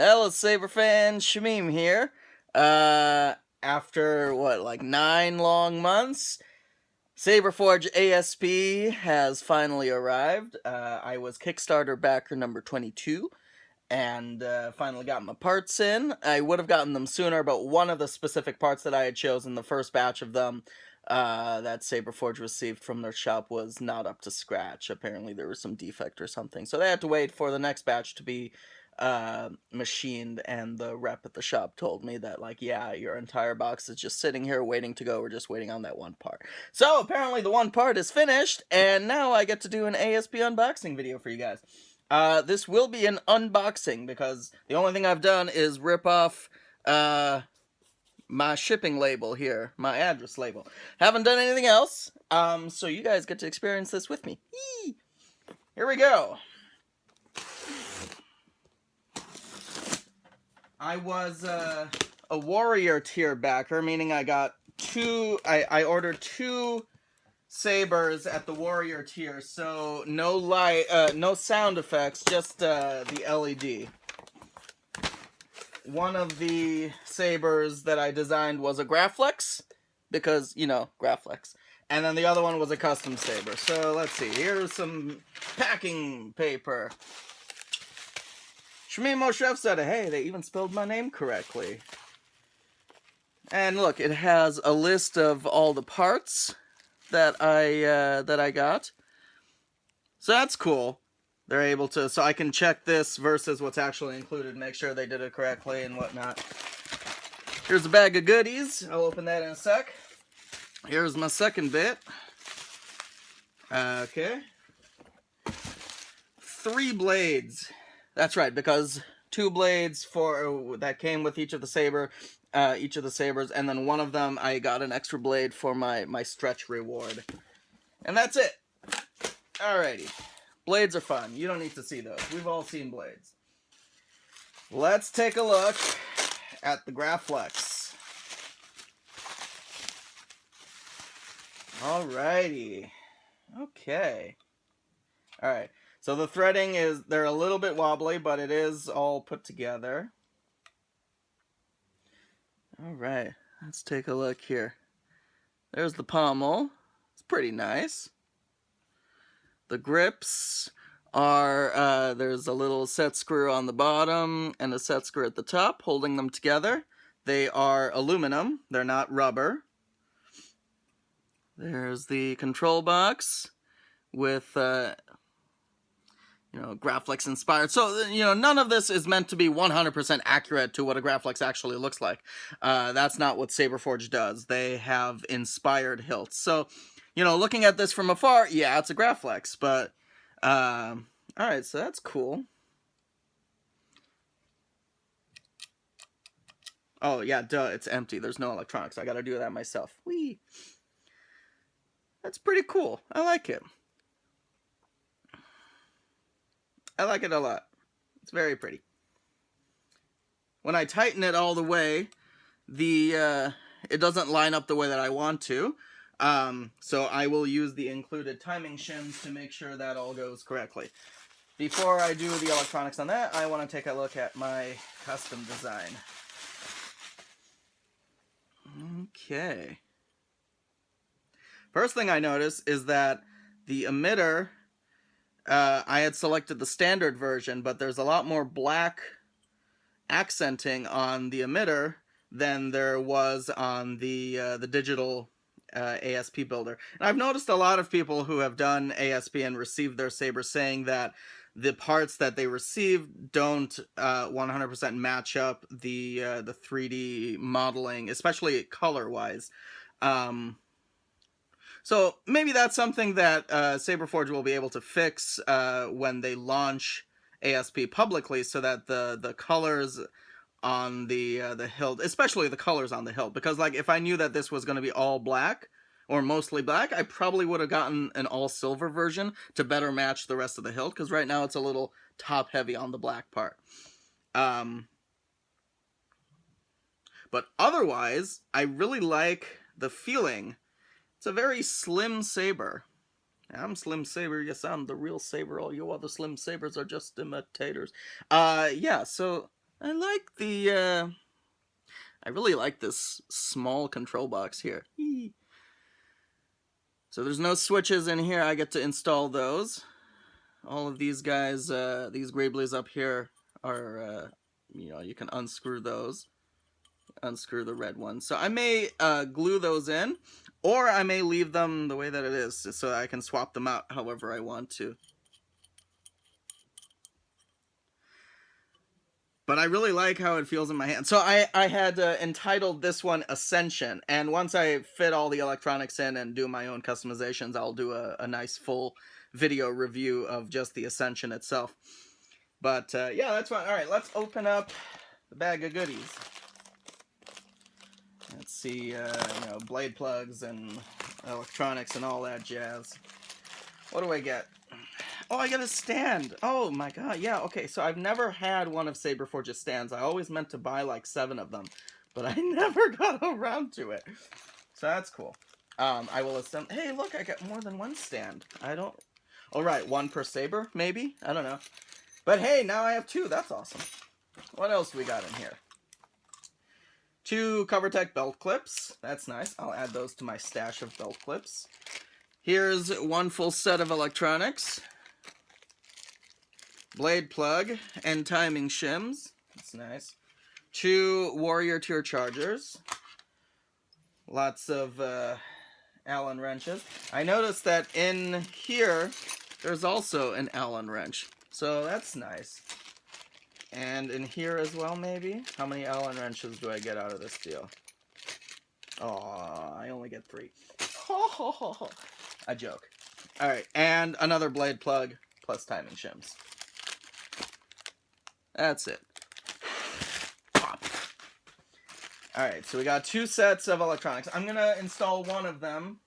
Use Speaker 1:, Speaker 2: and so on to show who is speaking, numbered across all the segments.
Speaker 1: Hello, Saber fan. Shamim here. After what, like 9 long months, SaberForge ASP has finally arrived. I was Kickstarter backer number 22 and finally got my parts in. I would have gotten them sooner, but one of the specific parts that I had chosen, the first batch of them that SaberForge received from their shop, was not up to scratch. Apparently there was some defect or something. So they had to wait for the next batch to be machined, and the rep at the shop told me that, like, yeah, your entire box is just sitting here waiting to go. We're just waiting on that one part. So apparently the one part is finished, and now I get to do an ASP unboxing video for you guys. This will be an unboxing because the only thing I've done is rip off my shipping label here, my address label. Haven't done anything else, so you guys get to experience this with me. Yee! Here we go. I was a warrior tier backer, meaning I got I ordered two sabers at the warrior tier, so no light, no sound effects, just the LED. One of the sabers that I designed was a Graflex, because, you know, Graflex. And then the other one was a custom saber. So let's see, here's some packing paper. Shamim Moshev said, hey, they even spelled my name correctly. And look, it has a list of all the parts that I got. So that's cool. They're able to, so I can check this versus what's actually included, make sure they did it correctly and whatnot. Here's a bag of goodies. I'll open that in a sec. Here's my second bit. Okay. 3 blades. That's right, because 2 blades that came with each of the sabers, and then one of them I got an extra blade for my stretch reward. And that's it. Alrighty. Blades are fun. You don't need to see those. We've all seen blades. Let's take a look at the Graflex. Alrighty. Okay. Alright. So the threading they're a little bit wobbly, but it is all put together. Alright, let's take a look here. There's the pommel. It's pretty nice. The grips are, there's a little set screw on the bottom and a set screw at the top holding them together. They are aluminum, they're not rubber. There's the control box with Graflex inspired. So, none of this is meant to be 100% accurate to what a Graflex actually looks like. That's not what SaberForge does. They have inspired hilts. So, looking at this from afar, yeah, it's a Graflex, but, alright, so that's cool. Oh, yeah, duh, it's empty. There's no electronics. I gotta do that myself. Whee! That's pretty cool. I like it. I like it a lot. It's very pretty. When I tighten it all the way, it doesn't line up the way that I want to. So I will use the included timing shims to make sure that all goes correctly. Before I do the electronics on that, I want to take a look at my custom design. Okay. First thing I notice is that the emitter, I had selected the standard version, but there's a lot more black accenting on the emitter than there was on the digital ASP builder. And I've noticed a lot of people who have done ASP and received their sabers saying that the parts that they receive don't 100% match up the 3D modeling, especially color-wise. So maybe that's something that SaberForge will be able to fix when they launch ASP publicly, so that the colors on the hilt, especially the colors on the hilt, because, like, if I knew that this was going to be all black or mostly black, I probably would have gotten an all silver version to better match the rest of the hilt, because right now it's a little top heavy on the black part. But otherwise, I really like the feeling. It's a very slim saber. I'm Slim Saber, yes, I'm the real saber. All you other Slim Sabers are just imitators. Yeah, so I like the, I really like this small control box here. So there's no switches in here. I get to install those. All of these guys, these Grablies up here are, you know, you can unscrew those. Unscrew the red one. So I may glue those in, or I may leave them the way that it is so that I can swap them out however I want to. But I really like how it feels in my hand. So I had entitled this one Ascension, and once I fit all the electronics in and do my own customizations, I'll do a nice full video review of just the Ascension itself. But yeah, that's fine. Alright, let's open up the bag of goodies. Let's see, you know, blade plugs and electronics and all that jazz. What do I get? Oh, I get a stand. Oh my god, yeah, okay. So I've never had one of SaberForge's stands. I always meant to buy like 7 of them, but I never got around to it. So that's cool. I will assemble. Hey, look, I got more than one stand. I don't... Oh, right, 1 per saber, maybe? I don't know. But hey, now I have 2. That's awesome. What else we got in here? 2 CoverTech belt clips. That's nice. I'll add those to my stash of belt clips. Here's 1 full set of electronics. Blade plug and timing shims. That's nice. 2 Warrior Tier chargers. Lots of Allen wrenches. I noticed that in here, there's also an Allen wrench. So that's nice. And in here as well, maybe? How many Allen wrenches do I get out of this deal? Oh, I only get 3. A joke. Alright, and another blade plug plus timing shims. That's it. Pop. Alright, so we got 2 sets of electronics. I'm gonna install one of them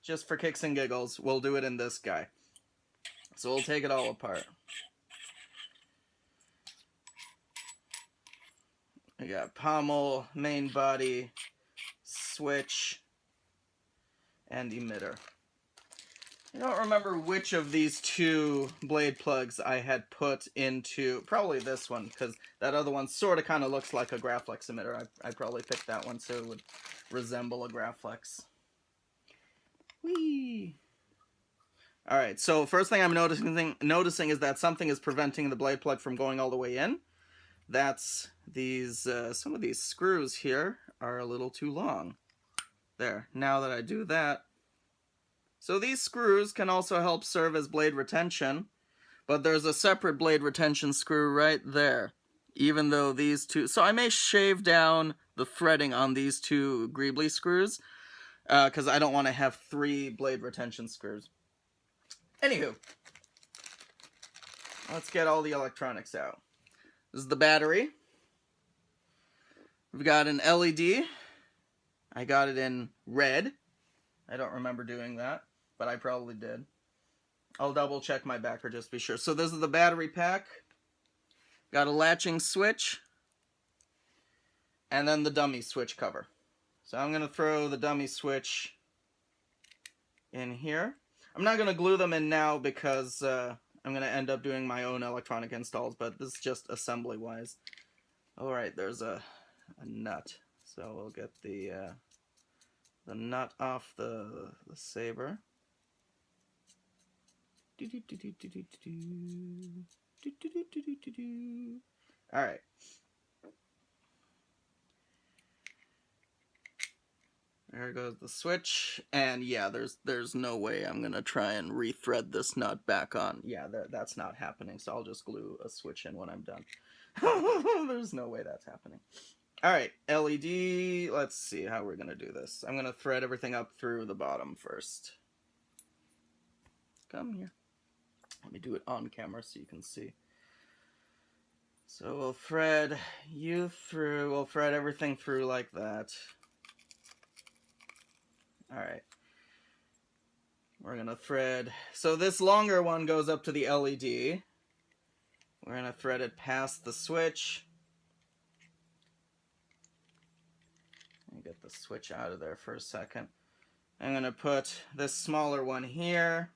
Speaker 1: just for kicks and giggles. We'll do it in this guy. So we'll take it all apart. We got pommel, main body, switch, and emitter. I don't remember which of these 2 blade plugs I had put into, probably this one, because that other one sort of kind of looks like a Graflex emitter. I probably picked that one so it would resemble a Graflex. Whee! Alright, so first thing I'm noticing is that something is preventing the blade plug from going all the way in. That's these, some of these screws here are a little too long. There, now that I do that. So these screws can also help serve as blade retention, but there's a separate blade retention screw right there. Even though these 2, so I may shave down the threading on these 2 Greebly screws, because I don't want to have 3 blade retention screws. Anywho, let's get all the electronics out. This is the battery. We've got an LED. I got it in red. I don't remember doing that, but I probably did. I'll double check my backer just to be sure. So this is the battery pack. Got a latching switch. And then the dummy switch cover. So I'm going to throw the dummy switch in here. I'm not going to glue them in now because I'm going to end up doing my own electronic installs, but this is just assembly-wise. Alright, there's a nut. So we'll get the nut off the saber. Alright. There goes the switch, and yeah, there's no way I'm gonna try and rethread this nut back on. Yeah, that's not happening, so I'll just glue a switch in when I'm done. There's no way that's happening. Alright, LED, let's see how we're gonna do this. I'm gonna thread everything up through the bottom first. Come here. Let me do it on camera so you can see. So we'll thread you through, we'll thread everything through like that. Alright. We're gonna thread, so this longer one goes up to the LED. We're gonna thread it past the switch. Let me get the switch out of there for a second. I'm gonna put this smaller one here.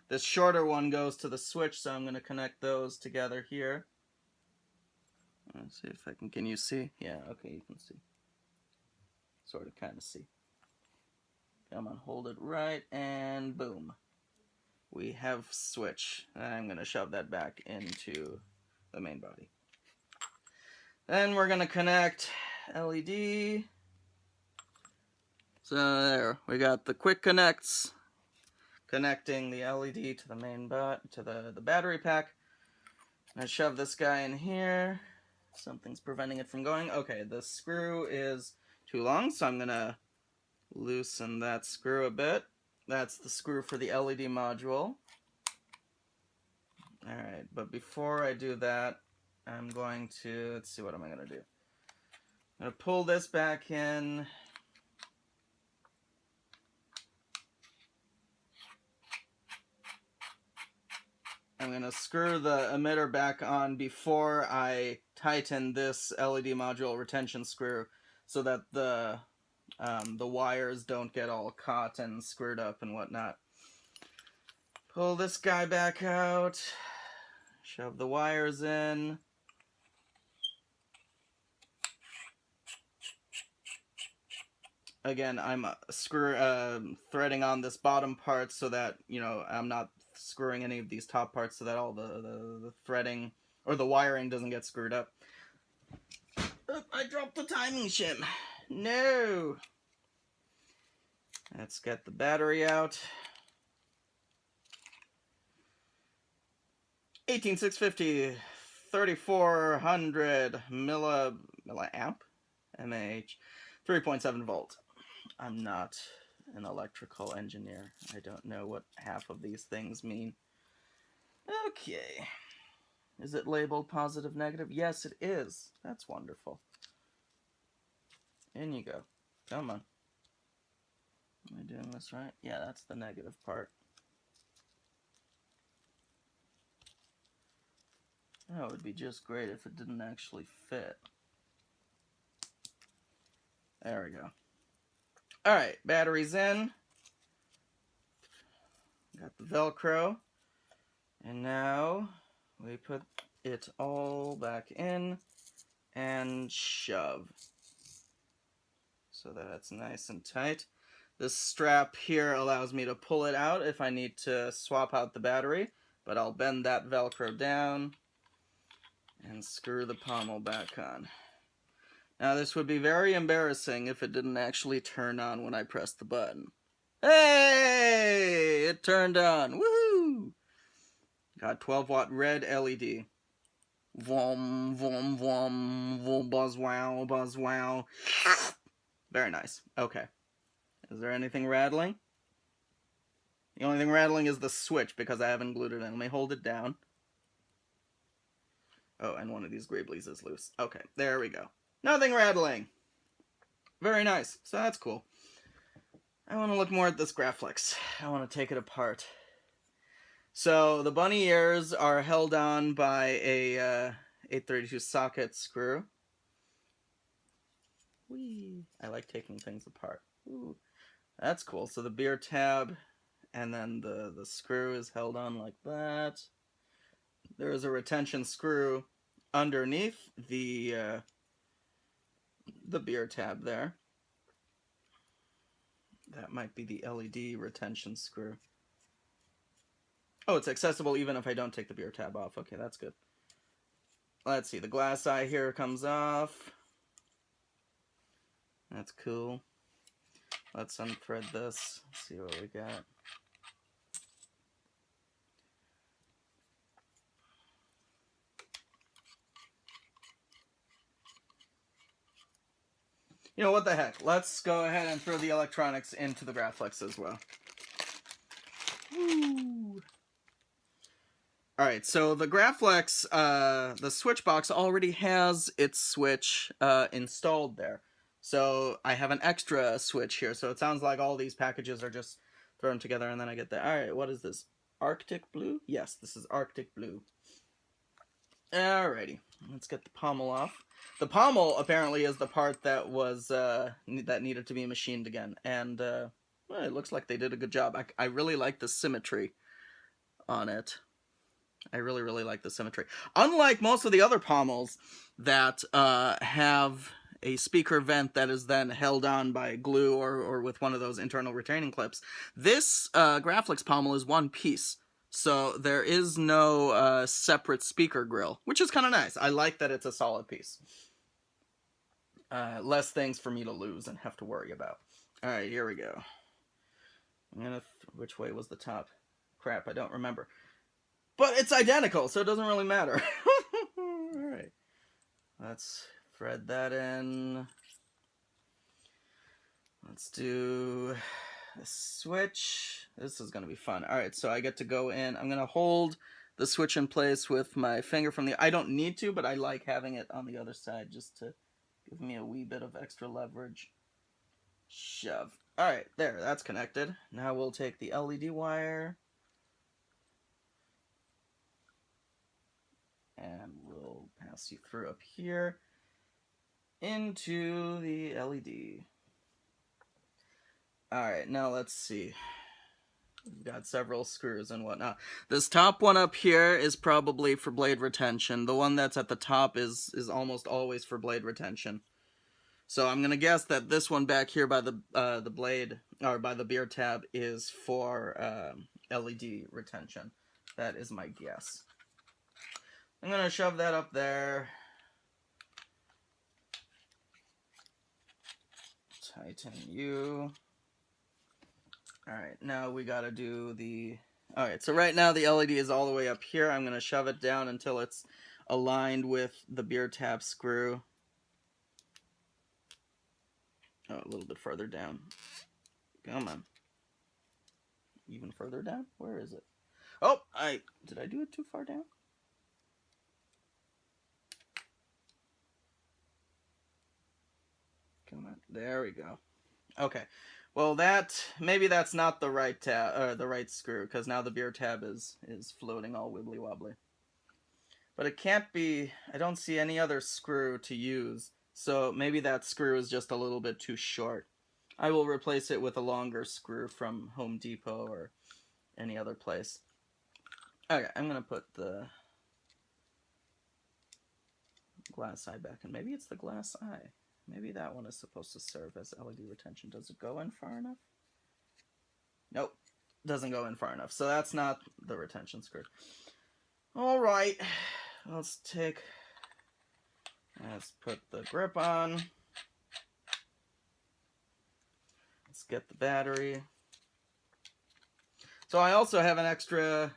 Speaker 1: This shorter one goes to the switch, so I'm gonna connect those together here. Let's see if I can you see? Yeah, okay, you can see. Sort of, kind of see. Come on, hold it right, and boom. We have switch. I'm going to shove that back into the main body. Then we're going to connect LED. So there, we got the quick connects connecting the LED to the main to the battery pack. I'm going to shove this guy in here. Something's preventing it from going. Okay, the screw is too long, so I'm going to loosen that screw a bit. That's the screw for the LED module. Alright, but before I do that, I'm going to, let's see, what am I going to do? I'm going to pull this back in. I'm going to screw the emitter back on before I tighten this LED module retention screw so that the wires don't get all caught and screwed up and whatnot. Pull this guy back out, shove the wires in. Again, I'm threading on this bottom part so that, you know, I'm not screwing any of these top parts so that all the threading or the wiring doesn't get screwed up. Oh, I dropped the timing shim. No! Let's get the battery out. 18650, 3400 milliamp, mAh, 3.7 volt. I'm not an electrical engineer. I don't know what half of these things mean. Okay. Is it labeled positive, negative? Yes, it is. That's wonderful. In you go. Come on. Am I doing this right? Yeah, that's the negative part. That would be just great if it didn't actually fit. There we go. Alright, battery's in. Got the Velcro. And now we put it all back in and shove. So that it's nice and tight. This strap here allows me to pull it out if I need to swap out the battery, but I'll bend that Velcro down and screw the pommel back on. Now this would be very embarrassing if it didn't actually turn on when I pressed the button. Hey! It turned on. Woohoo! Got 12-watt red LED. Vom, vom, vom, vom, buzz wow, buzz wow. Very nice. Okay. Is there anything rattling? The only thing rattling is the switch because I haven't glued it in. Let me hold it down. Oh, and one of these Greeblies is loose. Okay, there we go. Nothing rattling. Very nice. So that's cool. I want to look more at this Graflex. I want to take it apart. So the bunny ears are held on by a 832 socket screw. Whee! I like taking things apart. Ooh, that's cool. So the beer tab and then the screw is held on like that. There is a retention screw underneath the beer tab there. That might be the LED retention screw. Oh, it's accessible even if I don't take the beer tab off. Okay, that's good. Let's see, the glass eye here comes off. That's cool. Let's unthread this, see what we got. You know, what the heck? Let's go ahead and throw the electronics into the Graflex as well. Woo! Alright, so the Graflex, the switch box already has its switch installed there. So I have an extra switch here, so it sounds like all these packages are just thrown together and then I get the... Alright, what is this? Arctic Blue? Yes, this is Arctic Blue. Alrighty, let's get the pommel off. The pommel apparently is the part that was that needed to be machined again, and well, it looks like they did a good job. I really like the symmetry on it. I really, really like the symmetry. Unlike most of the other pommels that have a speaker vent that is then held on by glue or with one of those internal retaining clips, this Graflex pommel is one piece. So there is no separate speaker grill, which is kind of nice. I like that it's a solid piece. Less things for me to lose and have to worry about. Alright, here we go. Which way was the top? Crap, I don't remember. But it's identical, so it doesn't really matter. Alright. Let's thread that in. Let's do a switch. This is going to be fun. Alright, so I get to go in. I'm going to hold the switch in place with my finger from the... I don't need to, but I like having it on the other side just to give me a wee bit of extra leverage. Shove. Alright, there, that's connected. Now we'll take the LED wire. And we'll pass you through up here into the LED. Alright, now let's see. We've got several screws and whatnot. This top one up here is probably for blade retention. The one that's at the top is almost always for blade retention. So I'm gonna guess that this one back here by the blade, or by the beer tab, is for LED retention. That is my guess. I'm gonna shove that up there. Tighten you. Alright, now we gotta do the... Alright, so right now the LED is all the way up here. I'm gonna shove it down until it's aligned with the beer tab screw. Oh, a little bit further down. Come on. Even further down? Where is it? Oh, did I do it too far down? Come on. There we go. Okay. Well, maybe that's not the right tab, the right screw, because now the beer tab is floating all wibbly wobbly. But it can't be. I don't see any other screw to use, so maybe that screw is just a little bit too short. I will replace it with a longer screw from Home Depot or any other place. Okay, I'm gonna put the glass eye back in. Maybe it's the glass eye. Maybe that one is supposed to serve as LED retention. Does it go in far enough? Nope, doesn't go in far enough. So that's not the retention screw. Alright, let's put the grip on. Let's get the battery. So I also have an extra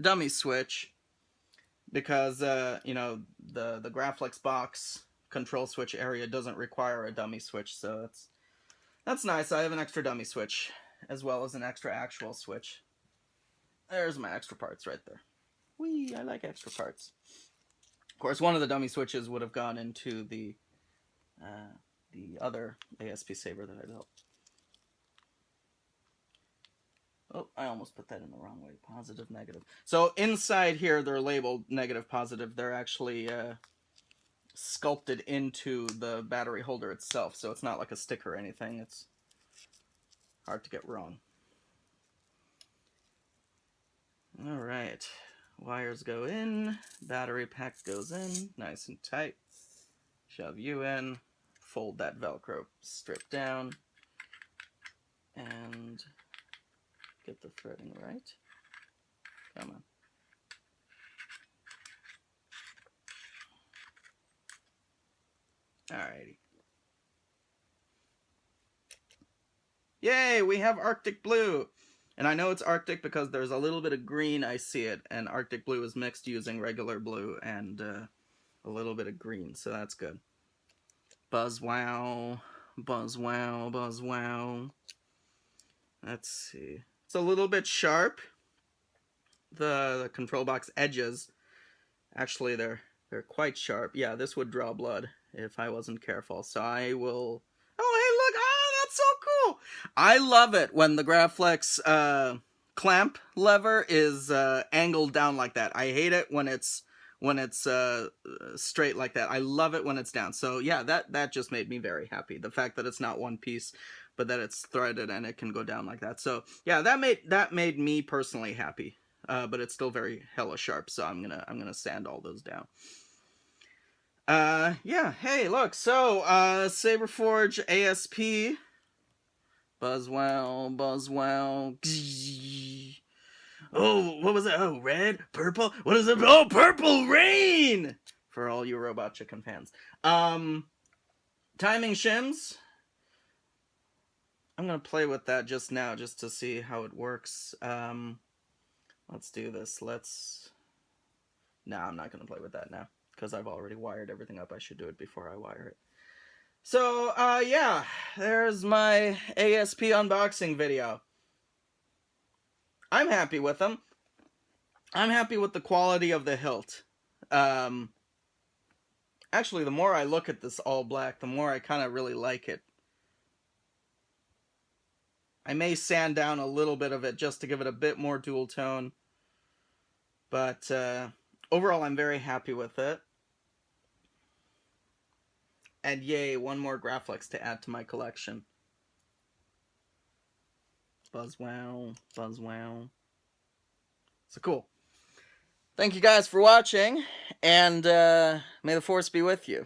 Speaker 1: dummy switch because, you know, the Graflex box control switch area doesn't require a dummy switch, so that's nice. I have an extra dummy switch as well as an extra actual switch. There's my extra parts right there. Whee, I like extra parts. Of course, one of the dummy switches would have gone into the other ASP Saber that I built. Oh, I almost put that in the wrong way. Positive, negative. So inside here, they're labeled negative, positive. They're actually sculpted into the battery holder itself, so it's not like a sticker or anything. It's hard to get wrong. Alright, wires go in, battery pack goes in, nice and tight. Shove you in, fold that Velcro strip down, and get the threading right. Come on. Alrighty. Yay, we have Arctic Blue! And I know it's Arctic because there's a little bit of green, I see it, and Arctic Blue is mixed using regular blue and a little bit of green, so that's good. Buzz wow, buzz wow, buzz wow. Let's see. It's a little bit sharp. The control box edges, actually they're quite sharp. Yeah, this would draw blood if I wasn't careful. So I will... Oh, hey, look! Oh, that's so cool! I love it when the Graflex clamp lever is angled down like that. I hate it when it's straight like that. I love it when it's down. So yeah, that just made me very happy. The fact that it's not one piece, but that it's threaded and it can go down like that. So yeah, that made me personally happy. but it's still very hella sharp, so I'm gonna sand all those down. Yeah, hey, look, so, SaberForge ASP, Buzzwow, oh, what was it? Oh, red, purple, what is it? Oh, Purple Rain! For all you Robot Chicken fans. Timing shims. I'm gonna play with that just now, just to see how it works. Let's do this, No, I'm not gonna play with that now, because I've already wired everything up. I should do it before I wire it. So, yeah, there's my ASP unboxing video. I'm happy with them. I'm happy with the quality of the hilt. Actually, the more I look at this all black, the more I kind of really like it. I may sand down a little bit of it just to give it a bit more dual tone. But, overall, I'm very happy with it. And yay, one more Graflex to add to my collection. Buzzwow, Buzzwow. So cool. Thank you guys for watching, and may the force be with you.